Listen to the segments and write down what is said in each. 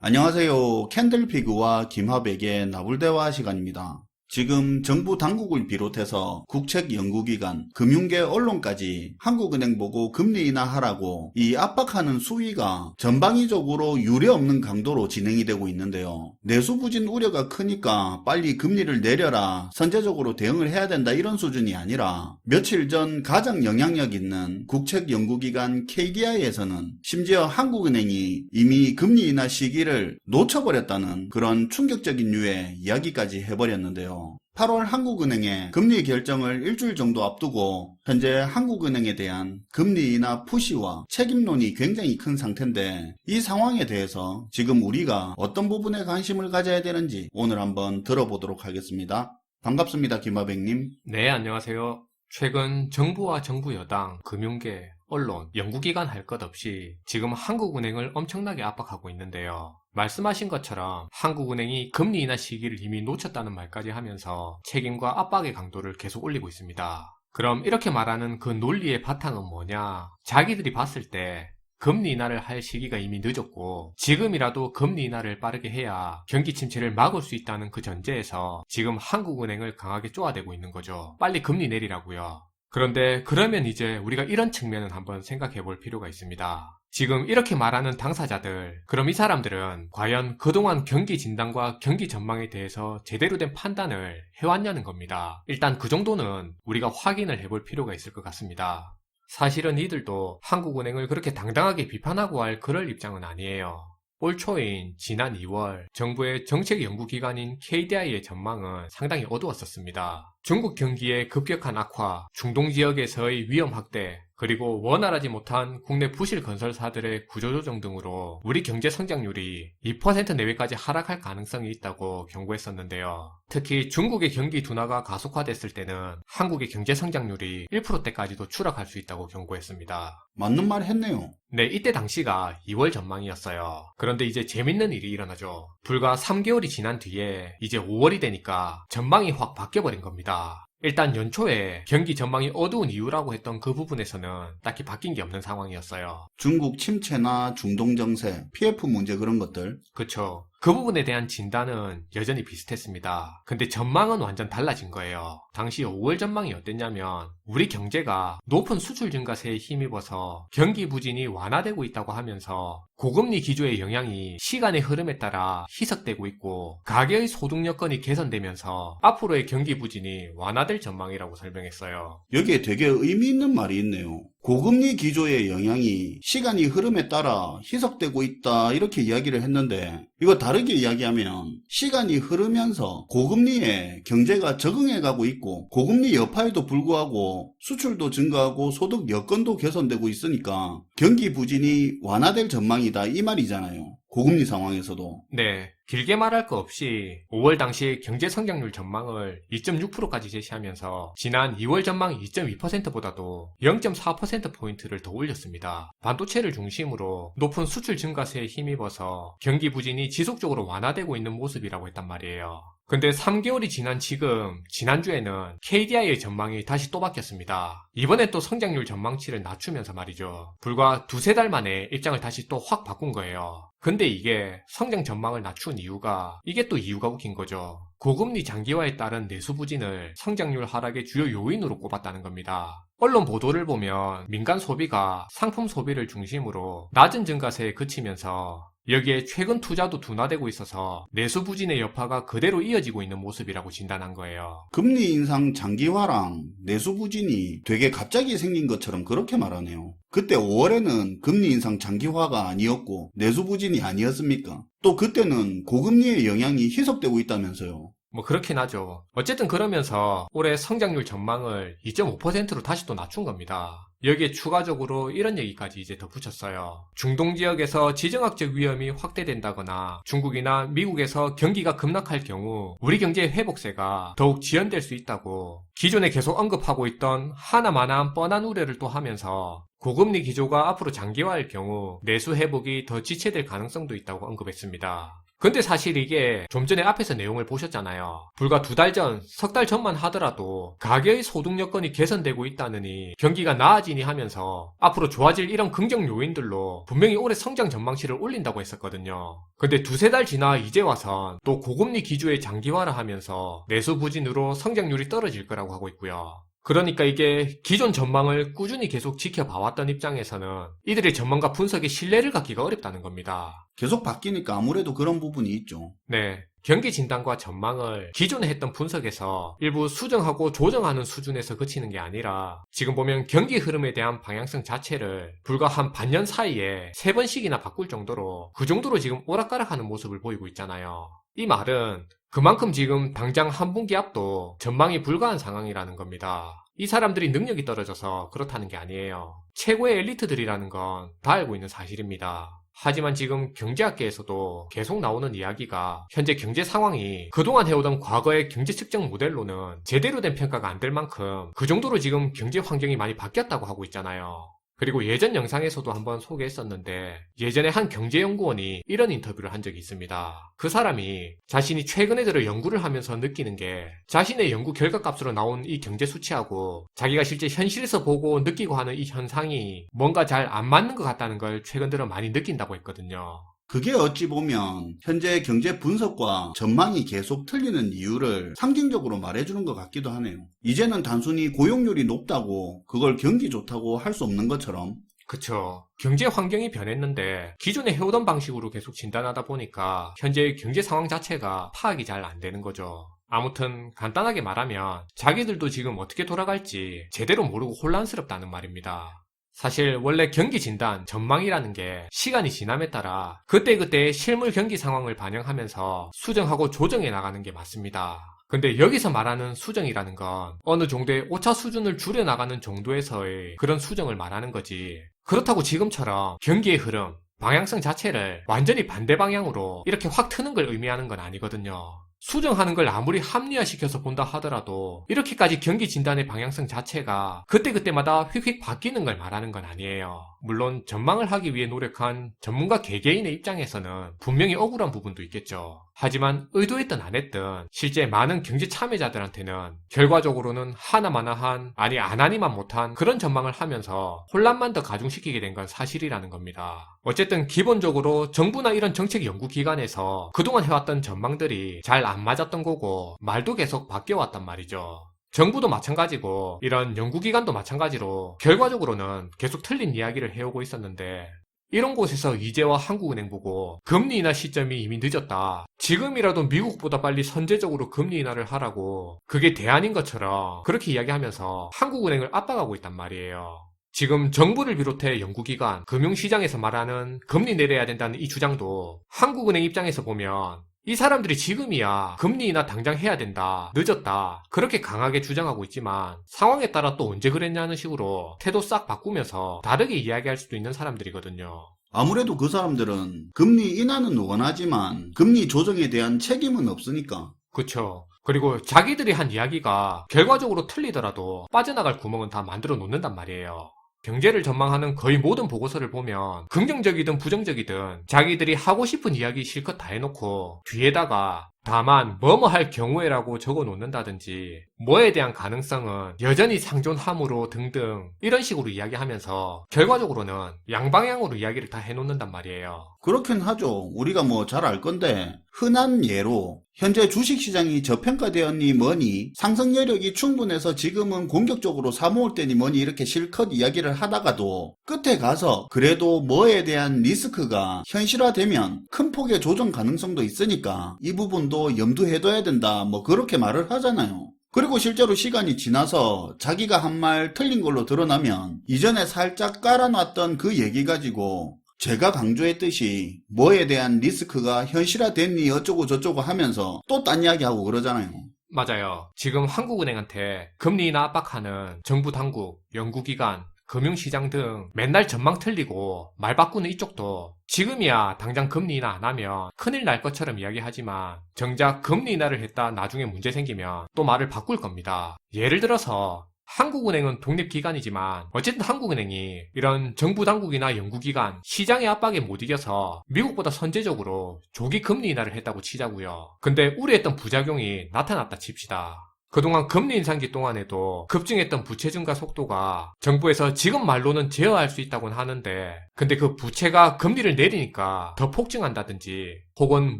안녕하세요. 캔들피그와 김화백의 나불대화 시간입니다. 지금 정부 당국을 비롯해서 국책연구기관, 금융계 언론까지 한국은행 보고 금리 인하하라고 이 압박하는 수위가 전방위적으로 유례없는 강도로 진행이 되고 있는데요. 내수부진 우려가 크니까 빨리 금리를 내려라, 선제적으로 대응을 해야 된다 이런 수준이 아니라 며칠 전 가장 영향력 있는 국책연구기관 KDI에서는 심지어 한국은행이 이미 금리 인하 시기를 놓쳐버렸다는 그런 충격적인 류의 이야기까지 해버렸는데요. 8월 한국은행의 금리 결정을 일주일 정도 앞두고 현재 한국은행에 대한 금리 인하 푸시와 책임론이 굉장히 큰 상태인데, 이 상황에 대해서 지금 우리가 어떤 부분에 관심을 가져야 되는지 오늘 한번 들어보도록 하겠습니다. 반갑습니다, 김화백님. 네, 안녕하세요. 최근 정부와 정부 여당, 금융계, 언론, 연구기관 할 것 없이 지금 한국은행을 엄청나게 압박하고 있는데요. 말씀하신 것처럼 한국은행이 금리 인하 시기를 이미 놓쳤다는 말까지 하면서 책임과 압박의 강도를 계속 올리고 있습니다. 그럼 이렇게 말하는 그 논리의 바탕은 뭐냐? 자기들이 봤을 때 금리 인하를 할 시기가 이미 늦었고 지금이라도 금리 인하를 빠르게 해야 경기 침체를 막을 수 있다는 그 전제에서 지금 한국은행을 강하게 쪼아대고 있는 거죠. 빨리 금리 내리라고요. 그런데 그러면 이제 우리가 이런 측면은 한번 생각해 볼 필요가 있습니다. 지금 이렇게 말하는 당사자들, 그럼 이 사람들은 과연 그동안 경기 진단과 경기 전망에 대해서 제대로 된 판단을 해왔냐는 겁니다. 일단 그 정도는 우리가 확인을 해볼 필요가 있을 것 같습니다. 사실은 이들도 한국은행을 그렇게 당당하게 비판하고 할 그럴 입장은 아니에요. 올 초인 지난 2월 정부의 정책연구기관인 KDI의 전망은 상당히 어두웠었습니다. 중국 경기의 급격한 악화, 중동 지역에서의 위험 확대, 그리고 원활하지 못한 국내 부실 건설사들의 구조조정 등으로 우리 경제 성장률이 2% 내외까지 하락할 가능성이 있다고 경고했었는데요. 특히 중국의 경기 둔화가 가속화됐을 때는 한국의 경제 성장률이 1%대까지도 추락할 수 있다고 경고했습니다. 맞는 말 했네요. 네, 이때 당시가 2월 전망이었어요. 그런데 이제 재밌는 일이 일어나죠. 불과 3개월이 지난 뒤에 이제 5월이 되니까 전망이 확 바뀌어버린 겁니다. 일단 연초에 경기 전망이 어두운 이유라고 했던 그 부분에서는 딱히 바뀐 게 없는 상황이었어요. 중국 침체나 중동 정세, PF 문제 그런 것들. 그쵸. 그 부분에 대한 진단은 여전히 비슷했습니다. 근데 전망은 완전 달라진 거예요. 당시 5월 전망이 어땠냐면 우리 경제가 높은 수출 증가세에 힘입어서 경기 부진이 완화되고 있다고 하면서 고금리 기조의 영향이 시간의 흐름에 따라 희석되고 있고 가계의 소득 여건이 개선되면서 앞으로의 경기 부진이 완화될 전망이라고 설명했어요. 여기에 되게 의미 있는 말이 있네요. 고금리 기조의 영향이 시간이 흐름에 따라 희석되고 있다 이렇게 이야기를 했는데, 이거 다르게 이야기하면 시간이 흐르면서 고금리에 경제가 적응해가고 있고 고금리 여파에도 불구하고 수출도 증가하고 소득 여건도 개선되고 있으니까 경기 부진이 완화될 전망이다 이 말이잖아요. 고금리 상황에서도. 네, 길게 말할 거 없이 5월 당시 경제 성장률 전망을 2.6%까지 제시하면서 지난 2월 전망 2.2%보다도 0.4%포인트를 더 올렸습니다. 반도체를 중심으로 높은 수출 증가세에 힘입어서 경기 부진이 지속적으로 완화되고 있는 모습이라고 했단 말이에요. 근데 3개월이 지난 지금, 지난주에는 KDI의 전망이 다시 또 바뀌었습니다. 이번엔 또 성장률 전망치를 낮추면서 말이죠. 불과 두세 달 만에 입장을 다시 또 확 바꾼 거예요. 근데 이게 성장 전망을 낮춘 이유가, 이게 또 이유가 웃긴 거죠. 고금리 장기화에 따른 내수 부진을 성장률 하락의 주요 요인으로 꼽았다는 겁니다. 언론 보도를 보면 민간 소비가 상품 소비를 중심으로 낮은 증가세에 그치면서 여기에 최근 투자도 둔화되고 있어서 내수 부진의 여파가 그대로 이어지고 있는 모습이라고 진단한 거예요. 금리 인상 장기화랑 내수 부진이 되게 갑자기 생긴 것처럼 그렇게 말하네요. 그때 5월에는 금리 인상 장기화가 아니었고 내수 부진이 아니었습니까? 또 그때는 고금리의 영향이 희석되고 있다면서요. 뭐 그렇긴 하죠. 어쨌든 그러면서 올해 성장률 전망을 2.5%로 다시 또 낮춘 겁니다. 여기에 추가적으로 이런 얘기까지 이제 덧붙였어요. 중동 지역에서 지정학적 위험이 확대된다거나 중국이나 미국에서 경기가 급락할 경우 우리 경제의 회복세가 더욱 지연될 수 있다고 기존에 계속 언급하고 있던 하나마나한 뻔한 우려를 또 하면서 고금리 기조가 앞으로 장기화할 경우 내수 회복이 더 지체될 가능성도 있다고 언급했습니다. 근데 사실 이게 좀 전에 앞에서 내용을 보셨잖아요. 불과 2달 전, 3달 전만 하더라도 가계의 소득 여건이 개선되고 있다느니 경기가 나아지니 하면서 앞으로 좋아질 이런 긍정 요인들로 분명히 올해 성장 전망치를 올린다고 했었거든요. 근데 2-3달 지나 이제 와선 또 고금리 기조의 장기화를 하면서 내수 부진으로 성장률이 떨어질 거라고 하고 있고요. 그러니까 이게 기존 전망을 꾸준히 계속 지켜봐왔던 입장에서는 이들의 전망과 분석에 신뢰를 갖기가 어렵다는 겁니다. 계속 바뀌니까 아무래도 그런 부분이 있죠. 네. 경기 진단과 전망을 기존에 했던 분석에서 일부 수정하고 조정하는 수준에서 그치는 게 아니라 지금 보면 경기 흐름에 대한 방향성 자체를 불과 한 반년 사이에 3번씩이나 바꿀 정도로 그 정도로 지금 오락가락하는 모습을 보이고 있잖아요. 이 말은 그만큼 지금 당장 한 분기 앞도 전망이 불가한 상황이라는 겁니다. 이 사람들이 능력이 떨어져서 그렇다는 게 아니에요. 최고의 엘리트들이라는 건 다 알고 있는 사실입니다. 하지만 지금 경제학계에서도 계속 나오는 이야기가 현재 경제 상황이 그동안 해오던 과거의 경제 측정 모델로는 제대로 된 평가가 안 될 만큼 그 정도로 지금 경제 환경이 많이 바뀌었다고 하고 있잖아요. 그리고 예전 영상에서도 한번 소개했었는데 예전에 한 경제연구원이 이런 인터뷰를 한 적이 있습니다. 그 사람이 자신이 최근에 들어 연구를 하면서 느끼는 게 자신의 연구 결과값으로 나온 이 경제 수치하고 자기가 실제 현실에서 보고 느끼고 하는 이 현상이 뭔가 잘 안 맞는 것 같다는 걸 최근 들어 많이 느낀다고 했거든요. 그게 어찌 보면 현재 경제 분석과 전망이 계속 틀리는 이유를 상징적으로 말해주는 것 같기도 하네요. 이제는 단순히 고용률이 높다고 그걸 경기 좋다고 할 수 없는 것처럼. 그쵸. 경제 환경이 변했는데 기존에 해오던 방식으로 계속 진단하다 보니까 현재의 경제 상황 자체가 파악이 잘 안 되는 거죠. 아무튼 간단하게 말하면 자기들도 지금 어떻게 돌아갈지 제대로 모르고 혼란스럽다는 말입니다. 사실 원래 경기 진단, 전망이라는 게 시간이 지남에 따라 그때그때의 실물 경기 상황을 반영하면서 수정하고 조정해 나가는 게 맞습니다. 근데 여기서 말하는 수정이라는 건 어느 정도의 오차 수준을 줄여나가는 정도에서의 그런 수정을 말하는 거지. 그렇다고 지금처럼 경기의 흐름, 방향성 자체를 완전히 반대 방향으로 이렇게 확 트는 걸 의미하는 건 아니거든요. 수정하는 걸 아무리 합리화시켜서 본다 하더라도 이렇게까지 경기 진단의 방향성 자체가 그때그때마다 휙휙 바뀌는 걸 말하는 건 아니에요. 물론 전망을 하기 위해 노력한 전문가 개개인의 입장에서는 분명히 억울한 부분도 있겠죠. 하지만 의도했든 안 했든 실제 많은 경제 참여자들한테는 결과적으로는 하나마나한 아니 안 하니만 못한 그런 전망을 하면서 혼란만 더 가중시키게 된 건 사실이라는 겁니다. 어쨌든 기본적으로 정부나 이런 정책 연구기관에서 그동안 해왔던 전망들이 잘 안 맞았던 거고 말도 계속 바뀌어왔단 말이죠. 정부도 마찬가지고 이런 연구기관도 마찬가지로 결과적으로는 계속 틀린 이야기를 해오고 있었는데 이런 곳에서 이제와 한국은행 보고 금리 인하 시점이 이미 늦었다. 지금이라도 미국보다 빨리 선제적으로 금리 인하를 하라고 그게 대안인 것처럼 그렇게 이야기하면서 한국은행을 압박하고 있단 말이에요. 지금 정부를 비롯해 연구기관, 금융시장에서 말하는 금리 내려야 된다는 이 주장도 한국은행 입장에서 보면 이 사람들이 지금이야 금리 인하 당장 해야 된다, 늦었다 그렇게 강하게 주장하고 있지만 상황에 따라 또 언제 그랬냐는 식으로 태도 싹 바꾸면서 다르게 이야기할 수도 있는 사람들이거든요. 아무래도 그 사람들은 금리 인하는 원하지만 금리 조정에 대한 책임은 없으니까. 그쵸. 그리고 자기들이 한 이야기가 결과적으로 틀리더라도 빠져나갈 구멍은 다 만들어 놓는단 말이에요. 경제를 전망하는 거의 모든 보고서를 보면 긍정적이든 부정적이든 자기들이 하고 싶은 이야기 실컷 다 해놓고 뒤에다가 다만 뭐뭐 할 경우에라고 적어 놓는다든지 뭐에 대한 가능성은 여전히 상존하므로 등등 이런 식으로 이야기하면서 결과적으로는 양방향으로 이야기를 다 해놓는단 말이에요. 그렇긴 하죠. 우리가 뭐 잘 알 건데 흔한 예로 현재 주식시장이 저평가되었니 뭐니 상승 여력이 충분해서 지금은 공격적으로 사모을 때니 뭐니 이렇게 실컷 이야기를 하다가도 끝에 가서 그래도 뭐에 대한 리스크가 현실화되면 큰 폭의 조정 가능성도 있으니까 이 부분도 염두해둬야 된다 뭐 그렇게 말을 하잖아요. 그리고 실제로 시간이 지나서 자기가 한 말 틀린 걸로 드러나면 이전에 살짝 깔아놨던 그 얘기 가지고 제가 강조했듯이 뭐에 대한 리스크가 현실화됐니 어쩌고 저쩌고 하면서 또 딴 이야기하고 그러잖아요. 맞아요. 지금 한국은행한테 금리 인하 압박하는 정부 당국, 연구기관, 금융시장 등 맨날 전망 틀리고 말 바꾸는 이쪽도 지금이야 당장 금리 인하 안 하면 큰일 날 것처럼 이야기하지만 정작 금리 인하를 했다 나중에 문제 생기면 또 말을 바꿀 겁니다. 예를 들어서 한국은행은 독립기관이지만 어쨌든 한국은행이 이런 정부 당국이나 연구기관, 시장의 압박에 못 이겨서 미국보다 선제적으로 조기 금리 인하를 했다고 치자고요. 근데 우려했던 부작용이 나타났다 칩시다. 그동안 금리 인상기 동안에도 급증했던 부채 증가 속도가 정부에서 지금 말로는 제어할 수 있다고는 하는데, 근데 그 부채가 금리를 내리니까 더 폭증한다든지 혹은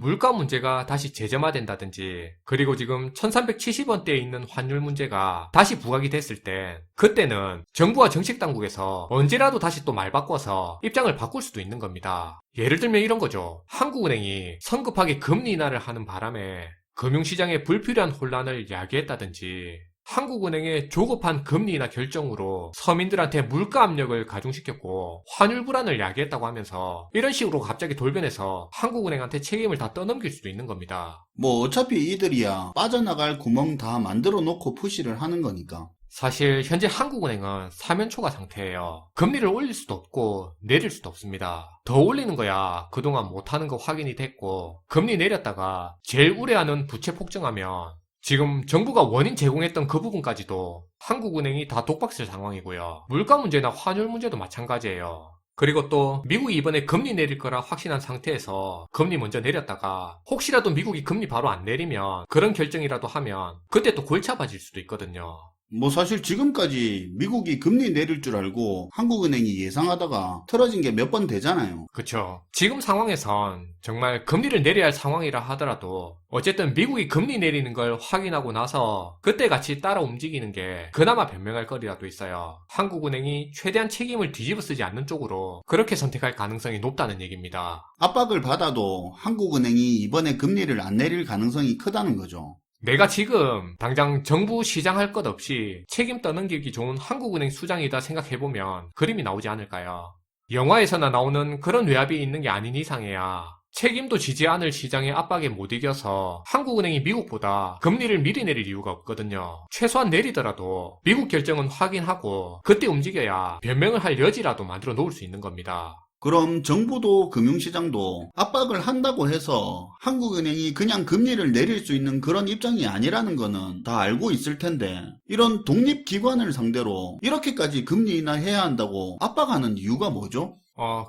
물가 문제가 다시 재점화된다든지, 그리고 지금 1370원대에 있는 환율 문제가 다시 부각이 됐을 땐 그때는 정부와 정책당국에서 언제라도 다시 또 말 바꿔서 입장을 바꿀 수도 있는 겁니다. 예를 들면 이런 거죠. 한국은행이 성급하게 금리 인하를 하는 바람에 금융시장에 불필요한 혼란을 야기했다든지, 한국은행의 조급한 금리 인하 결정으로 서민들한테 물가 압력을 가중시켰고 환율 불안을 야기했다고 하면서 이런 식으로 갑자기 돌변해서 한국은행한테 책임을 다 떠넘길 수도 있는 겁니다. 뭐 어차피 이들이야 빠져나갈 구멍 다 만들어 놓고 푸시를 하는 거니까. 사실 현재 한국은행은 사면초가 상태예요. 금리를 올릴 수도 없고 내릴 수도 없습니다. 더 올리는 거야 그동안 못하는 거 확인이 됐고, 금리 내렸다가 제일 우려하는 부채 폭증하면 지금 정부가 원인 제공했던 그 부분까지도 한국은행이 다 독박쓸 상황이고요. 물가 문제나 환율 문제도 마찬가지예요. 그리고 또 미국이 이번에 금리 내릴 거라 확신한 상태에서 금리 먼저 내렸다가 혹시라도 미국이 금리 바로 안 내리면 그런 결정이라도 하면 그때 또 골치 아파질 수도 있거든요. 뭐 사실 지금까지 미국이 금리 내릴 줄 알고 한국은행이 예상하다가 틀어진 게 몇 번 되잖아요. 그쵸. 지금 상황에선 정말 금리를 내려야 할 상황이라 하더라도 어쨌든 미국이 금리 내리는 걸 확인하고 나서 그때 같이 따라 움직이는 게 그나마 변명할 거리라도 있어요. 한국은행이 최대한 책임을 뒤집어 쓰지 않는 쪽으로 그렇게 선택할 가능성이 높다는 얘기입니다. 압박을 받아도 한국은행이 이번에 금리를 안 내릴 가능성이 크다는 거죠. 내가 지금 당장 정부 시장 할 것 없이 책임 떠넘기기 좋은 한국은행 수장이다 생각해보면 그림이 나오지 않을까요? 영화에서나 나오는 그런 외압이 있는 게 아닌 이상해야 책임도 지지 않을 시장의 압박에 못 이겨서 한국은행이 미국보다 금리를 미리 내릴 이유가 없거든요. 최소한 내리더라도 미국 결정은 확인하고 그때 움직여야 변명을 할 여지라도 만들어 놓을 수 있는 겁니다. 그럼 정부도 금융시장도 압박을 한다고 해서 한국은행이 그냥 금리를 내릴 수 있는 그런 입장이 아니라는 거는 다 알고 있을 텐데, 이런 독립기관을 상대로 이렇게까지 금리 인하해야 한다고 압박하는 이유가 뭐죠?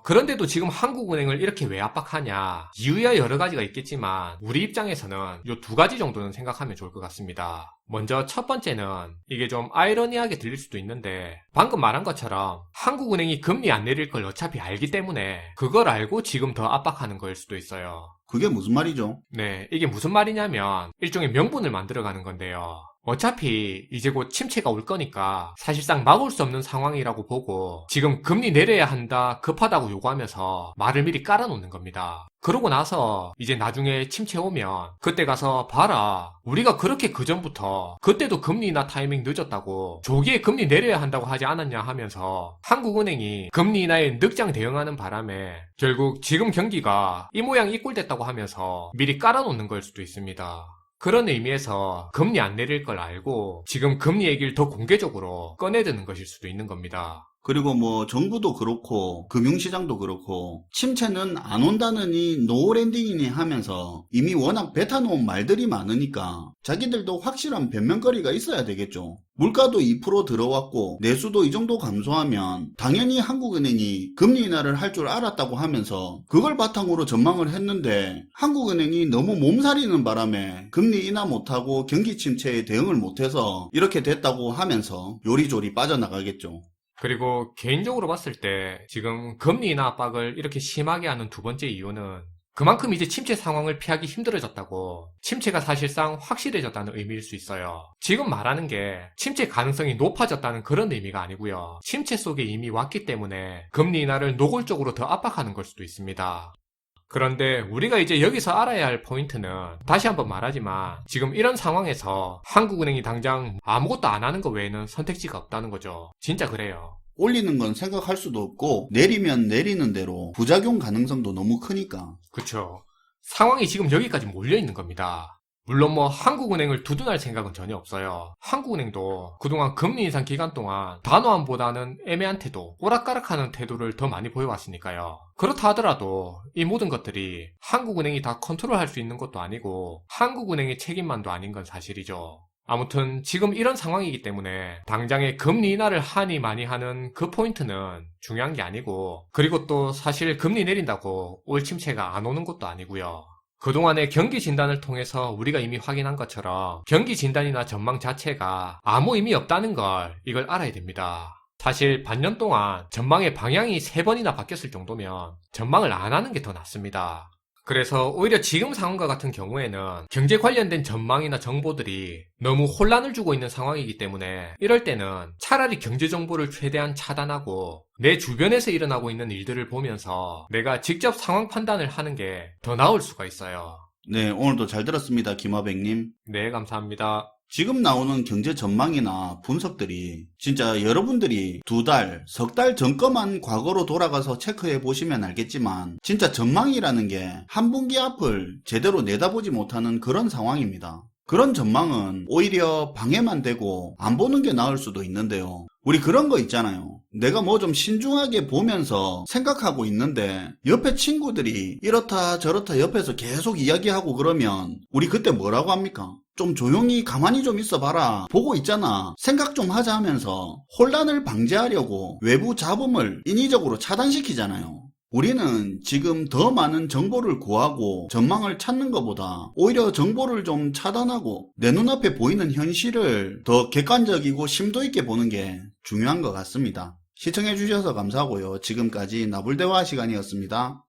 그런데도 지금 한국은행을 이렇게 왜 압박하냐? 이유야 여러 가지가 있겠지만 우리 입장에서는 요 두 가지 정도는 생각하면 좋을 것 같습니다. 먼저 첫 번째는 이게 좀 아이러니하게 들릴 수도 있는데, 방금 말한 것처럼 한국은행이 금리 안 내릴 걸 어차피 알기 때문에 그걸 알고 지금 더 압박하는 거일 수도 있어요. 그게 무슨 말이죠? 네, 이게 무슨 말이냐면 일종의 명분을 만들어가는 건데요. 어차피 이제 곧 침체가 올 거니까 사실상 막을 수 없는 상황이라고 보고 지금 금리 내려야 한다, 급하다고 요구하면서 말을 미리 깔아놓는 겁니다. 그러고 나서 이제 나중에 침체 오면 그때 가서 봐라, 우리가 그렇게 그전부터 그때도 금리 인하 타이밍 늦었다고 조기에 금리 내려야 한다고 하지 않았냐 하면서 한국은행이 금리 인하에 늑장 대응하는 바람에 결국 지금 경기가 이 모양 이 꼴 됐다고 하면서 미리 깔아놓는 걸 수도 있습니다. 그런 의미에서 금리 안 내릴 걸 알고 지금 금리 얘기를 더 공개적으로 꺼내드는 것일 수도 있는 겁니다. 그리고 뭐 정부도 그렇고 금융시장도 그렇고 침체는 안 온다느니 노랜딩이니 하면서 이미 워낙 뱉어놓은 말들이 많으니까 자기들도 확실한 변명거리가 있어야 되겠죠. 물가도 2% 들어왔고 내수도 이 정도 감소하면 당연히 한국은행이 금리 인하를 할 줄 알았다고 하면서 그걸 바탕으로 전망을 했는데, 한국은행이 너무 몸살이는 바람에 금리 인하 못하고 경기 침체에 대응을 못해서 이렇게 됐다고 하면서 요리조리 빠져나가겠죠. 그리고 개인적으로 봤을 때 지금 금리 인하 압박을 이렇게 심하게 하는 두 번째 이유는 그만큼 이제 침체 상황을 피하기 힘들어졌다고, 침체가 사실상 확실해졌다는 의미일 수 있어요. 지금 말하는 게 침체 가능성이 높아졌다는 그런 의미가 아니고요. 침체 속에 이미 왔기 때문에 금리 인하를 노골적으로 더 압박하는 걸 수도 있습니다. 그런데 우리가 이제 여기서 알아야 할 포인트는, 다시 한번 말하지만 지금 이런 상황에서 한국은행이 당장 아무것도 안 하는 것 외에는 선택지가 없다는 거죠. 진짜 그래요. 올리는 건 생각할 수도 없고 내리면 내리는 대로 부작용 가능성도 너무 크니까. 그쵸. 상황이 지금 여기까지 몰려있는 겁니다. 물론 뭐 한국은행을 두둔할 생각은 전혀 없어요. 한국은행도 그동안 금리 인상 기간 동안 단호함보다는 애매한 태도, 오락가락하는 태도를 더 많이 보여왔으니까요. 그렇다 하더라도 이 모든 것들이 한국은행이 다 컨트롤할 수 있는 것도 아니고 한국은행의 책임만도 아닌 건 사실이죠. 아무튼 지금 이런 상황이기 때문에 당장에 금리 인하를 하니 많이 하는 그 포인트는 중요한 게 아니고, 그리고 또 사실 금리 내린다고 올 침체가 안 오는 것도 아니고요. 그동안의 경기 진단을 통해서 우리가 이미 확인한 것처럼 경기 진단이나 전망 자체가 아무 의미 없다는 걸 이걸 알아야 됩니다. 사실 반년 동안 전망의 방향이 3번이나 바뀌었을 정도면 전망을 안 하는 게 더 낫습니다. 그래서 오히려 지금 상황과 같은 경우에는 경제 관련된 전망이나 정보들이 너무 혼란을 주고 있는 상황이기 때문에 이럴 때는 차라리 경제 정보를 최대한 차단하고 내 주변에서 일어나고 있는 일들을 보면서 내가 직접 상황 판단을 하는 게 더 나을 수가 있어요. 네, 오늘도 잘 들었습니다. 김화백님. 네, 감사합니다. 지금 나오는 경제 전망이나 분석들이 진짜 여러분들이 2달, 석 달 전 거만 과거로 돌아가서 체크해 보시면 알겠지만 진짜 전망이라는 게 한 분기 앞을 제대로 내다보지 못하는 그런 상황입니다. 그런 전망은 오히려 방해만 되고 안 보는 게 나을 수도 있는데요. 우리 그런 거 있잖아요. 내가 뭐 좀 신중하게 보면서 생각하고 있는데 옆에 친구들이 이렇다 저렇다 옆에서 계속 이야기하고 그러면 우리 그때 뭐라고 합니까? 좀 조용히 가만히 좀 있어봐라. 보고 있잖아. 생각 좀 하자 하면서 혼란을 방지하려고 외부 잡음을 인위적으로 차단시키잖아요. 우리는 지금 더 많은 정보를 구하고 전망을 찾는 것보다 오히려 정보를 좀 차단하고 내 눈앞에 보이는 현실을 더 객관적이고 심도 있게 보는 게 중요한 것 같습니다. 시청해주셔서 감사하고요. 지금까지 나불대화 시간이었습니다.